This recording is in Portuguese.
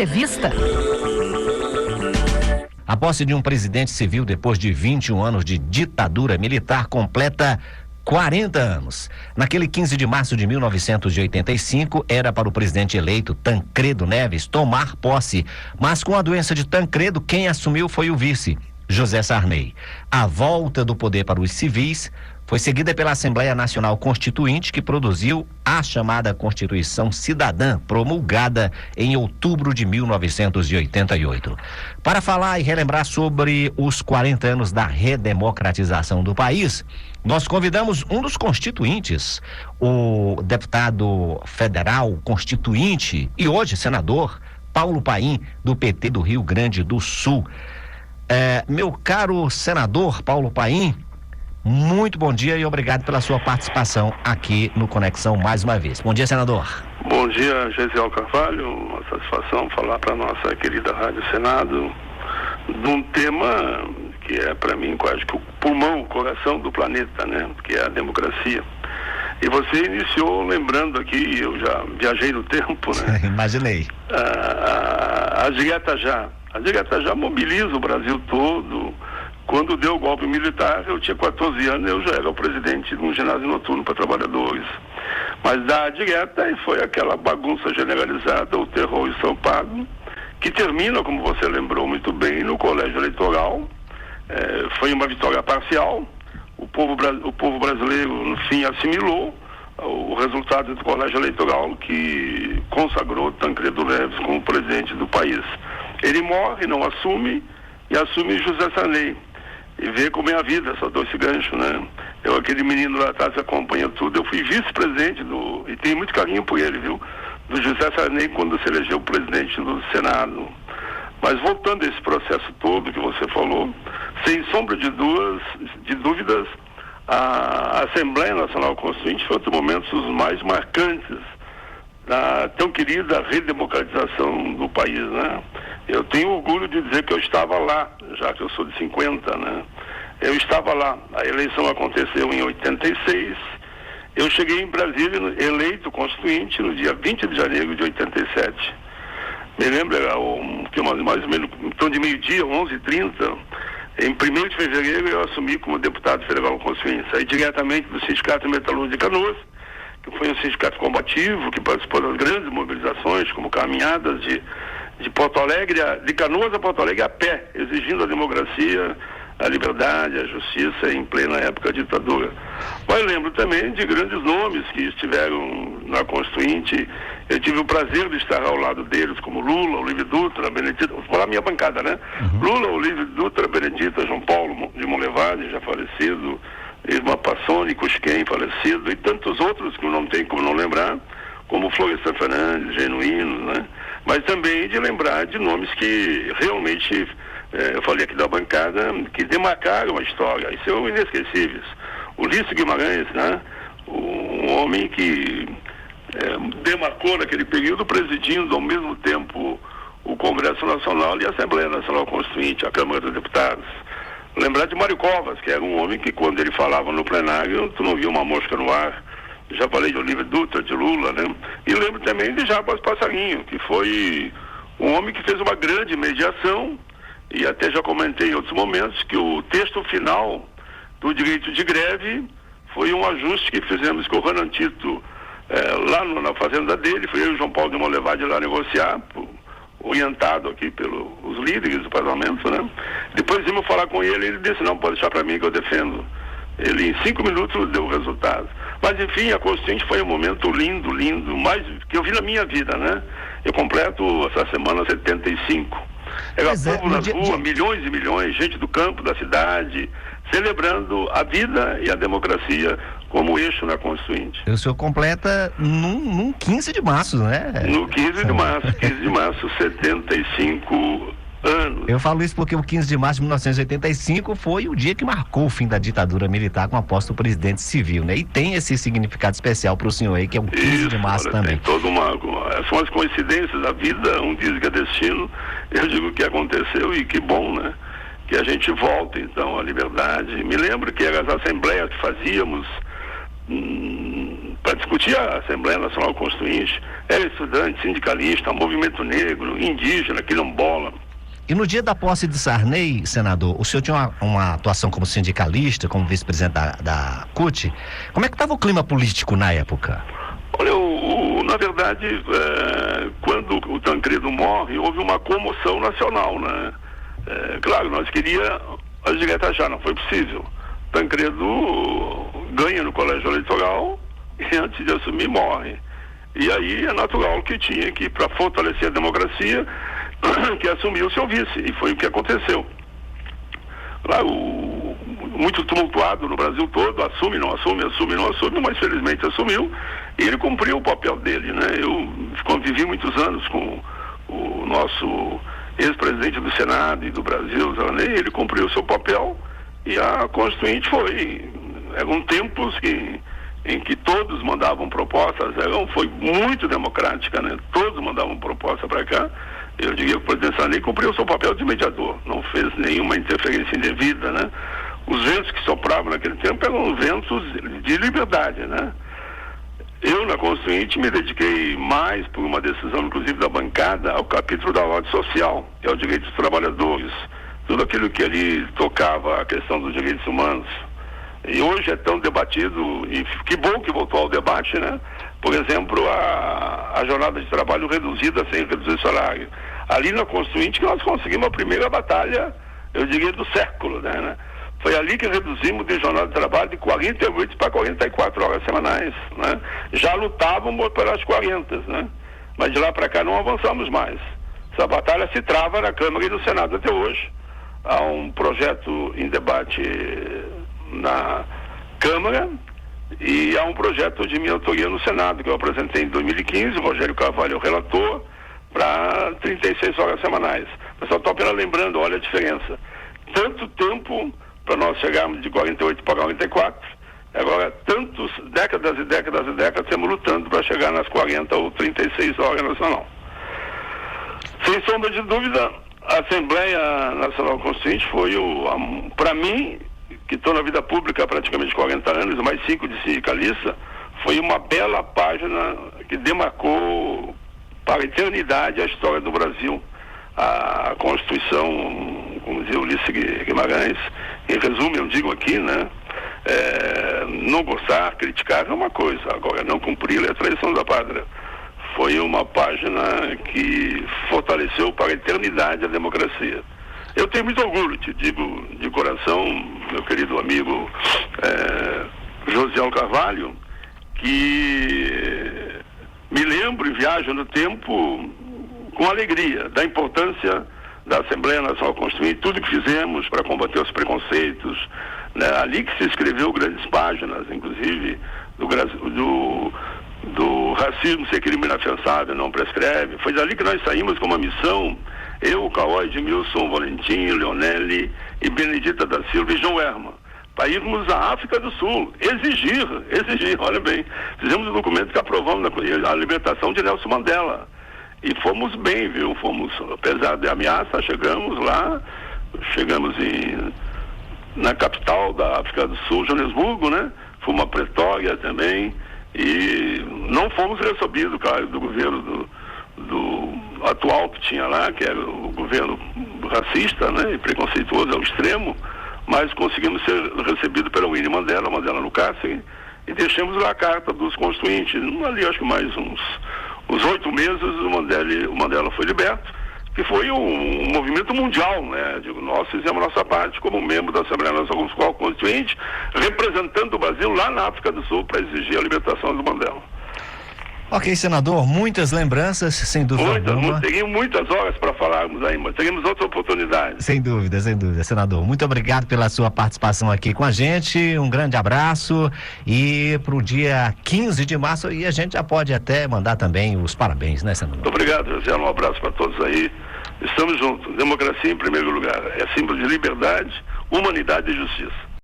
Entrevista. A posse de um presidente civil depois de 21 anos de ditadura militar completa 40 anos. Naquele 15 de março de 1985, era para o presidente eleito Tancredo Neves tomar posse. Mas com a doença de Tancredo, quem assumiu foi o vice, José Sarney. A volta do poder para os civis foi seguida pela Assembleia Nacional Constituinte, que produziu a chamada Constituição Cidadã, promulgada em outubro de 1988. Para falar e relembrar sobre os 40 anos da redemocratização do país, nós convidamos um dos constituintes, o deputado federal constituinte e hoje senador, Paulo Paim, do PT do Rio Grande do Sul. Meu caro senador Paulo Paim, muito bom dia e obrigado pela sua participação aqui no Conexão mais uma vez. Bom dia, senador. Bom dia, Gesiel Carvalho. Uma satisfação falar para a nossa querida Rádio Senado de um tema que é para mim quase que o pulmão, o coração do planeta, né? Que é a democracia. E você iniciou lembrando aqui, eu já viajei no tempo, né? Imaginei. A direta já mobiliza o Brasil todo. Quando deu o golpe militar, eu tinha 14 anos, eu já era o presidente de um ginásio noturno para trabalhadores. Mas da direta foi aquela bagunça generalizada, o terror estampado, que termina, como você lembrou muito bem, no colégio eleitoral. Foi uma vitória parcial. O povo brasileiro, no fim, assimilou o resultado do colégio eleitoral que consagrou Tancredo Neves como presidente do país. Ele morre, não assume, e assume José Sarney. E vê como é a vida, só dou esse gancho, né? Eu, aquele menino lá atrás, acompanha tudo. Eu fui vice-presidente e tenho muito carinho por ele, viu? Do José Sarney, quando se elegeu presidente do Senado. Mas voltando a esse processo todo que você falou, sem sombra de dúvidas, a Assembleia Nacional Constituinte foi um dos momentos os mais marcantes da tão querida redemocratização do país, né? Eu tenho orgulho de dizer que eu estava lá, já que eu sou de 50, né? Eu estava lá. A eleição aconteceu em 86. Eu cheguei em Brasília, eleito constituinte, no dia 20 de janeiro de 87. Me lembro, que mais ou menos, então de meio-dia, 11h30, em 1º de fevereiro eu assumi como deputado federal constituinte. Saí diretamente do Sindicato Metalúrgico de Canoas, que foi um sindicato combativo, que participou das grandes mobilizações, como caminhadas de Porto Alegre, de Canoas a Porto Alegre a pé, exigindo a democracia, a liberdade, a justiça em plena época da ditadura. Mas lembro também de grandes nomes que estiveram na Constituinte. Eu tive o prazer de estar ao lado deles, como Lula, Olívio Dutra, Benedita, vou falar minha bancada, né? Lula, Olívio Dutra, Benedita, João Paulo de Monlevade, já falecido, Irma Passoni, Cusquem, falecido, e tantos outros que eu não tenho como não lembrar, como Florestan Fernandes, Genuíno, né? Mas também de lembrar de nomes que realmente, eu falei aqui da bancada, que demarcaram a história, e são inesquecíveis. Ulisses Guimarães, né? Um homem que demarcou naquele período, presidindo ao mesmo tempo o Congresso Nacional e a Assembleia Nacional Constituinte, a Câmara dos Deputados. Lembrar de Mário Covas, que era um homem que quando ele falava no plenário, tu não via uma mosca no ar. Já falei de Olívio Dutra, de Lula, né? E lembro também de Jarbas Passarinho, que foi um homem que fez uma grande mediação, e até já comentei em outros momentos que o texto final do direito de greve foi um ajuste que fizemos com o Renan Tito lá na fazenda dele. Foi eu e o João Paulo de Monlevade lá negociar, orientado aqui pelos líderes do parlamento, né? Depois íamos falar com ele, ele disse: não, pode deixar para mim que eu defendo. Ele em 5 minutos deu o resultado. Mas enfim, a Constituinte foi um momento lindo, mais que eu vi na minha vida, né? Eu completo essa semana 75. Era povo nas ruas, milhões e milhões, gente do campo, da cidade, celebrando a vida e a democracia como eixo na Constituinte. O senhor completa num 15 de março, né? No 15 de março, 75 anos. Eu falo isso porque o 15 de março de 1985 foi o dia que marcou o fim da ditadura militar com a posse do presidente civil, né? E tem esse significado especial para o senhor aí, que é o 15 de março também. Tem são as coincidências da vida, um diz que é destino, eu digo que aconteceu e que bom, né? Que a gente volta então à liberdade. Me lembro que eram as assembleias que fazíamos para discutir a Assembleia Nacional Constituinte. Era estudante, sindicalista, movimento negro, indígena, quilombola. E no dia da posse de Sarney, senador, o senhor tinha uma atuação como sindicalista, como vice-presidente da CUT. Como é que estava o clima político na época? Olha, na verdade, quando o Tancredo morre, houve uma comoção nacional, né? Claro, nós queríamos a direta já, não foi possível. Tancredo ganha no colégio eleitoral e antes de assumir morre. E aí é natural que tinha que, para fortalecer a democracia, que assumiu o seu vice, e foi o que aconteceu. Claro, muito tumultuado no Brasil todo, assume, não assume, mas felizmente assumiu, e ele cumpriu o papel dele, né? Eu convivi muitos anos com o nosso ex-presidente do Senado e do Brasil, Sarney, ele cumpriu o seu papel, e a Constituinte eram tempos em que todos mandavam propostas, foi muito democrática, né? Todos mandavam proposta para cá. Eu diria que o presidente Sarney cumpriu o seu papel de mediador, não fez nenhuma interferência indevida, né? Os ventos que sopravam naquele tempo eram ventos de liberdade, né? Eu, na Constituinte, me dediquei mais, por uma decisão, inclusive, da bancada, ao capítulo da ordem social, que é o direito dos trabalhadores, tudo aquilo que ali tocava a questão dos direitos humanos. E hoje é tão debatido, e que bom que voltou ao debate, né? Por exemplo, a jornada de trabalho reduzida sem reduzir o salário. Ali na Constituinte que nós conseguimos a primeira batalha, eu diria, do século, né? Foi ali que reduzimos de jornada de trabalho de 48 para 44 horas semanais, né? Já lutávamos pelas 40, né? Mas de lá para cá não avançamos mais. Essa batalha se trava na Câmara e no Senado até hoje. Há um projeto em debate na Câmara e há um projeto de minha autoria no Senado, que eu apresentei em 2015, o Rogério Carvalho é o relator, para 36 horas semanais. Eu só estou apenas lembrando, olha a diferença. Tanto tempo para nós chegarmos de 48 para 44, agora tantos décadas e décadas e décadas estamos lutando para chegar nas 40 ou 36 horas nacional. Sem sombra de dúvida, a Assembleia Nacional Constituinte foi, para mim, que estou na vida pública há praticamente 40 anos, mais 5 de sindicalista, foi uma bela página que demarcou para a eternidade a história do Brasil. A Constituição, como dizia Ulisses Guimarães, em resumo eu digo aqui, né? Não gostar, criticar é uma coisa, agora não cumprir é traição da pátria. Foi uma página que fortaleceu para a eternidade a democracia. Eu tenho muito orgulho, te digo de coração, meu querido amigo Josiel Carvalho, que me lembro e viajo no tempo com alegria da importância da Assembleia Nacional Constituinte, tudo que fizemos para combater os preconceitos, né? Ali que se escreveu grandes páginas, inclusive do racismo ser crime inafiançável, não prescreve. Foi dali que nós saímos com uma missão, eu, Cauã, Edmilson, Valentim, Leonelli e Benedita da Silva e João Herman, para irmos à África do Sul, exigir, olha bem, fizemos um documento que aprovamos a libertação de Nelson Mandela. E fomos bem, viu? Fomos, apesar de ameaça, chegamos lá, na capital da África do Sul, Joanesburgo, né? Fomos a Pretória também, e não fomos recebidos, claro, do governo do atual que tinha lá, que era o governo racista, né? E preconceituoso ao extremo, mas conseguimos ser recebidos pela Winnie Mandela no cárcere, e deixamos lá a carta dos constituintes. Ali acho que mais uns 8 meses o Mandela foi liberto, que foi um movimento mundial, né? Nós fizemos nossa parte como membro da Assembleia Nacional Constituinte, representando o Brasil lá na África do Sul para exigir a libertação do Mandela. Ok, senador, muitas lembranças, sem dúvida alguma. Teríamos muitas horas para falarmos aí, mas teríamos outra oportunidade. Sem dúvida, senador. Muito obrigado pela sua participação aqui com a gente, um grande abraço, e para o dia 15 de março, e a gente já pode até mandar também os parabéns, né, senador? Muito obrigado, José, um abraço para todos aí. Estamos juntos. Democracia em primeiro lugar. É símbolo de liberdade, humanidade e justiça.